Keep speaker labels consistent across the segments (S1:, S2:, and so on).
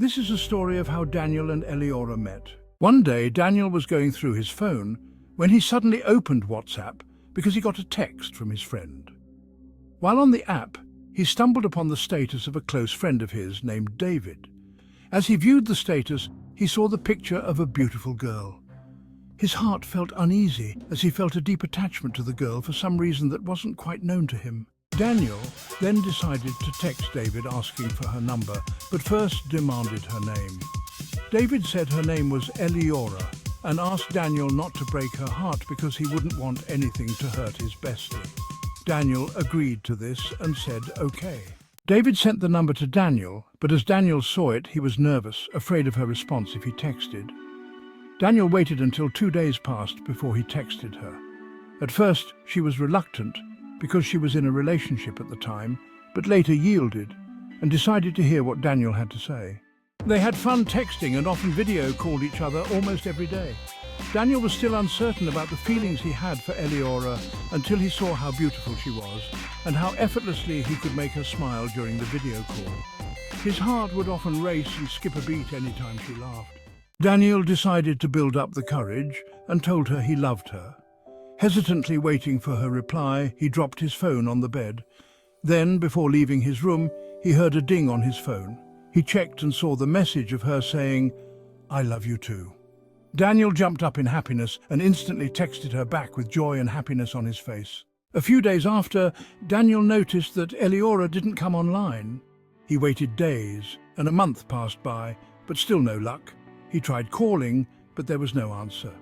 S1: This is a story of how Daniel and Eliora met. One day, Daniel was going through his phone when he suddenly opened WhatsApp because he got a text from his friend. While on the app, he stumbled upon the status of a close friend of his named David. As he viewed the status, he saw the picture of a beautiful girl. His heart felt uneasy as he felt a deep attachment to the girl for some reason that wasn't quite known to him. Daniel then decided to text David asking for her number, but first demanded her name. David said her name was Eliora and asked Daniel not to break her heart because he wouldn't want anything to hurt his bestie. Daniel agreed to this and said okay. David sent the number to Daniel, but as Daniel saw it, he was nervous, afraid of her response if he texted. Daniel waited until 2 days passed before he texted her. At first, she was reluctant because she was in a relationship at the time, but later yielded and decided to hear what Daniel had to say. They had fun texting and often video called each other almost every day. Daniel was still uncertain about the feelings he had for Eliora until he saw how beautiful she was and how effortlessly he could make her smile during the video call. His heart would often race and skip a beat anytime she laughed. Daniel decided to build up the courage and told her he loved her. Hesitantly waiting for her reply, he dropped his phone on the bed. Then, before leaving his room, he heard a ding on his phone. He checked and saw the message of her saying, "I love you too." Daniel jumped up in happiness and instantly texted her back with joy and happiness on his face. A few days after, Daniel noticed that Eliora didn't come online. He waited days, and a month passed by, but still no luck. He tried calling, but there was no answer.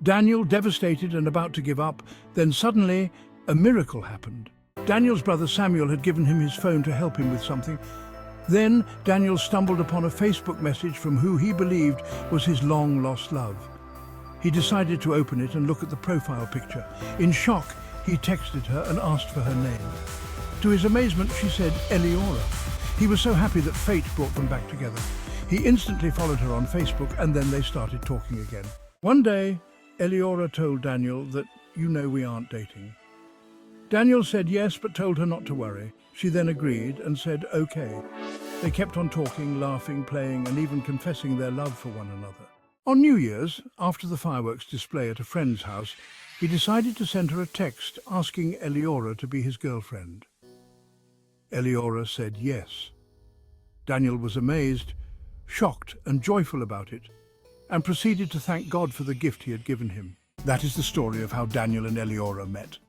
S1: Daniel, devastated and about to give up, then suddenly a miracle happened. Daniel's brother Samuel had given him his phone to help him with something. Then Daniel stumbled upon a Facebook message from who he believed was his long-lost love. He decided to open it and look at the profile picture. In shock, he texted her and asked for her name. To his amazement, she said Eliora. He was so happy that fate brought them back together. He instantly followed her on Facebook and then they started talking again. One day, Eliora told Daniel that, we aren't dating. Daniel said yes, but told her not to worry. She then agreed and said okay. They kept on talking, laughing, playing, and even confessing their love for one another. On New Year's, after the fireworks display at a friend's house, he decided to send her a text asking Eliora to be his girlfriend. Eliora said yes. Daniel was amazed, shocked and joyful about it, and proceeded to thank God for the gift he had given him. That is the story of how Daniel and Eliora met.